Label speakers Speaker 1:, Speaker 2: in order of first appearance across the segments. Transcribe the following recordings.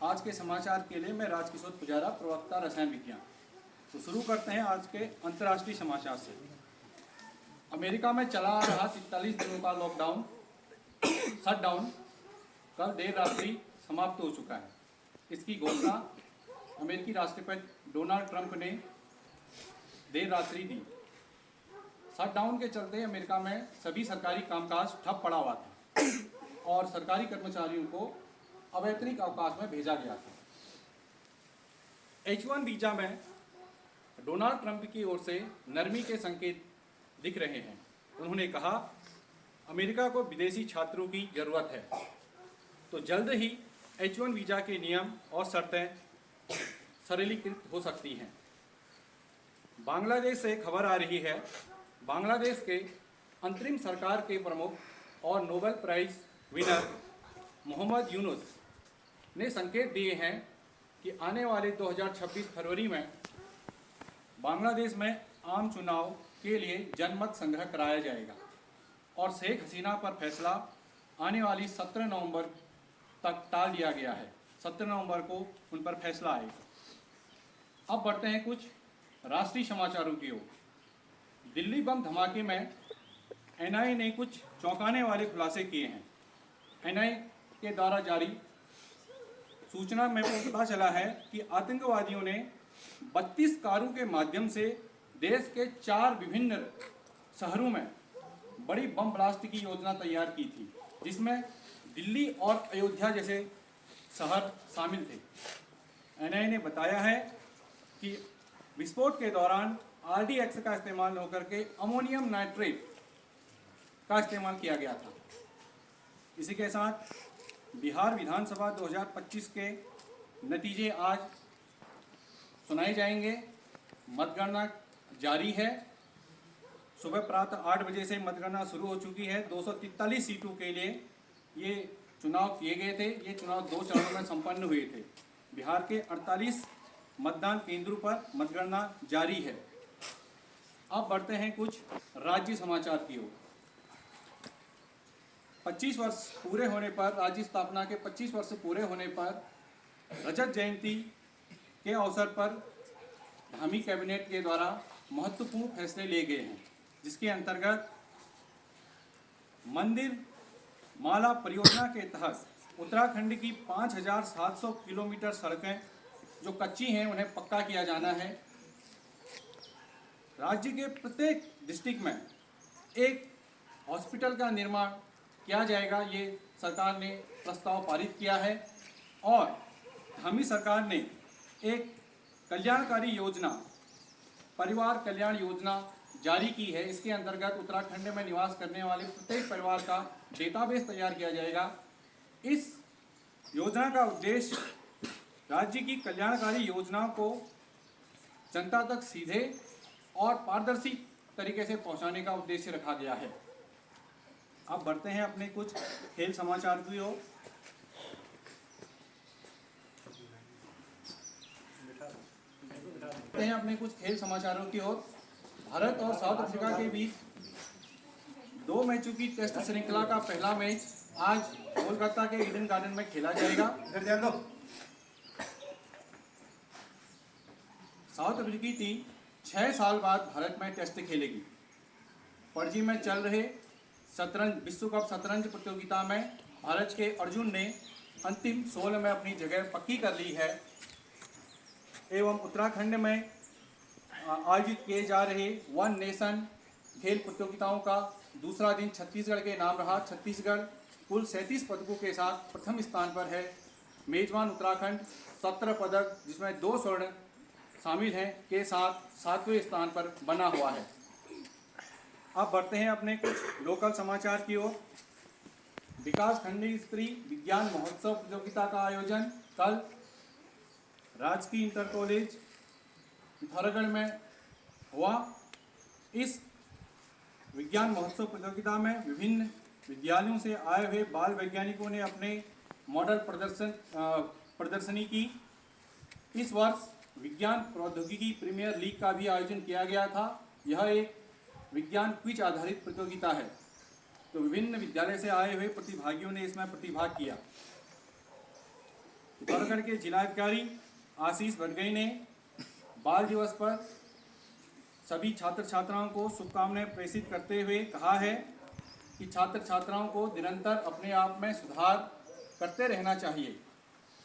Speaker 1: आज के समाचार के लिए मैं राजकिशोर पुजारा, प्रवक्ता रसायन विज्ञान। तो शुरू करते हैं आज के अंतर्राष्ट्रीय समाचार से। अमेरिका में चला आ रहा 43 दिनों का लॉकडाउन शटडाउन कल देर रात्रि समाप्त हो चुका है। इसकी घोषणा अमेरिकी राष्ट्रपति डोनाल्ड ट्रंप ने देर रात्रि दी। शटडाउन के चलते अमेरिका में सभी सरकारी कामकाज ठप पड़ा हुआ था और सरकारी कर्मचारियों को अवैतनिक अवकाश में भेजा गया था। H1 वीजा में डोनाल्ड ट्रंप की ओर से नरमी के संकेत दिख रहे हैं। उन्होंने कहा, अमेरिका को विदेशी छात्रों की जरूरत है, तो जल्द ही H1 वीजा के नियम और शर्तें सरलीकृत हो सकती हैं। बांग्लादेश से खबर आ रही है, बांग्लादेश के अंतरिम सरकार के प्रमुख और Nobel prize winner Mohammad Yunus ने संकेत दिए हैं कि आने वाले 2026 फरवरी में बांग्लादेश में आम चुनाव के लिए जनमत संग्रह कराया जाएगा और शेख हसीना पर फैसला आने वाली 17 नवंबर तक टाल दिया गया है। 17 नवंबर को उन पर फैसला आएगा। अब बढ़ते हैं कुछ राष्ट्रीय समाचारों की ओर। दिल्ली बम धमाके में एनआईए ने कुछ चौंकाने वाले खुलासे किए हैं। एनआईए के द्वारा जारी सूचना में पता चला है कि आतंकवादियों ने 32 कारों के माध्यम से देश के 4 विभिन्न शहरों में बड़ी बम ब्लास्ट की योजना तैयार की थी, जिसमें दिल्ली और अयोध्या जैसे शहर शामिल थे। एनआईए ने बताया है कि विस्फोट के दौरान RDX का इस्तेमाल होकर के अमोनियम नाइट्रेट का इस्तेमाल किया गया था। इसी के साथ बिहार विधानसभा 2025 के नतीजे आज सुनाए जाएंगे। मतगणना जारी है। सुबह प्रातः 8 बजे से मतगणना शुरू हो चुकी है। 243 सीटों के लिए ये चुनाव किए गए थे। ये चुनाव 2 चरणों में संपन्न हुए थे। बिहार के 48 मतदान केंद्रों पर मतगणना जारी है। अब बढ़ते हैं कुछ राज्य समाचार की ओर। 25 वर्ष पूरे होने पर, राज्य स्थापना के 25 वर्ष पूरे होने पर रजत जयंती के अवसर पर धामी कैबिनेट के द्वारा महत्वपूर्ण फैसले लिए गए हैं, जिसके अंतर्गत मंदिर माला परियोजना के तहत उत्तराखंड की 5700 किलोमीटर सड़कें जो कच्ची हैं उन्हें पक्का किया जाना है। राज्य के प्रत्येक डिस्ट्रिक्ट में एक हॉस्पिटल का निर्माण किया जाएगा। ये सरकार ने प्रस्ताव पारित किया है और धामी सरकार ने एक कल्याणकारी योजना, परिवार कल्याण योजना जारी की है। इसके अंतर्गत उत्तराखंड में निवास करने वाले प्रत्येक परिवार का डेटाबेस तैयार किया जाएगा। इस योजना का उद्देश्य राज्य की कल्याणकारी योजनाओं को जनता तक सीधे और पारदर्शी तरीके से पहुंचाने का उद्देश्य रखा गया है। अब बढ़ते हैं अपने कुछ खेल समाचार की ओर। अपने कुछ खेल समाचारों की ओर। भारत और साउथ अफ्रीका के बीच 2 मैचों की टेस्ट श्रृंखला का पहला मैच आज कोलकाता के ईडन गार्डन में खेला जाएगा। साउथ अफ्रीकी टीम 6 साल बाद भारत में टेस्ट खेलेगी। पणजी में चल रहे शतरंज विश्व कप शतरंज प्रतियोगिता में भारत के अर्जुन ने अंतिम 16 में अपनी जगह पक्की कर ली है एवं उत्तराखंड में आयोजित किए जा रहे वन नेशन खेल प्रतियोगिताओं का दूसरा दिन छत्तीसगढ़ के नाम रहा। छत्तीसगढ़ कुल 37 पदकों के साथ प्रथम स्थान पर है। मेजबान उत्तराखंड 17 पदक, जिसमें 2 स्वर्ण शामिल हैं, के साथ 7वें स्थान पर बना हुआ है। अब बढ़ते हैं अपने कुछ लोकल समाचार की ओर। विकास खंडी स्त्री विज्ञान महोत्सव प्रतियोगिता का आयोजन कल राजकीय इंटर कॉलेज पिथौरागढ़ में हुआ। इस विज्ञान महोत्सव प्रतियोगिता में विभिन्न विद्यालयों से आए हुए बाल वैज्ञानिकों ने अपने मॉडल प्रदर्शनी की। इस वर्ष विज्ञान प्रौद्योगिकी प्रीमियर लीग का भी आयोजन किया गया था। यह एक विज्ञान क्विज आधारित प्रतियोगिता है, तो विभिन्न विद्यालय से आए हुए प्रतिभागियों ने इसमें प्रतिभाग किया। चित्तौड़गढ़ के जिलाधिकारी आशीष बडगई ने बाल दिवस पर सभी छात्र छात्राओं को शुभकामनाएं प्रेषित करते हुए कहा है कि छात्र छात्राओं को निरंतर अपने आप में सुधार करते रहना चाहिए।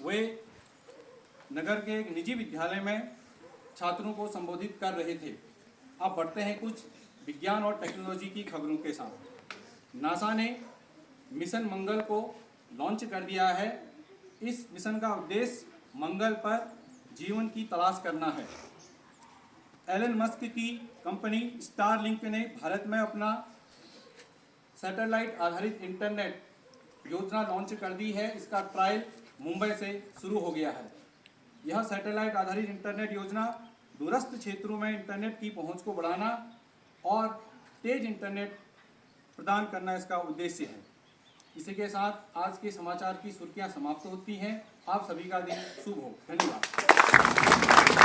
Speaker 1: वे नगर के एक निजी विद्यालय में छात्रों को संबोधित कर रहे थे। अब बढ़ते हैं कुछ विज्ञान और टेक्नोलॉजी की खबरों के साथ। नासा ने मिशन मंगल को लॉन्च कर दिया है। इस मिशन का उद्देश्य मंगल पर जीवन की तलाश करना है। एलन मस्क की कंपनी स्टारलिंक ने भारत में अपना सैटेलाइट आधारित इंटरनेट योजना लॉन्च कर दी है। इसका ट्रायल मुंबई से शुरू हो गया है। यह सैटेलाइट आधारित इंटरनेट योजना दूरस्थ क्षेत्रों में इंटरनेट की पहुंच को बढ़ाना और तेज इंटरनेट प्रदान करना इसका उद्देश्य है। इसी के साथ आज के समाचार की सुर्खियां समाप्त होती हैं। आप सभी का दिन शुभ हो। धन्यवाद।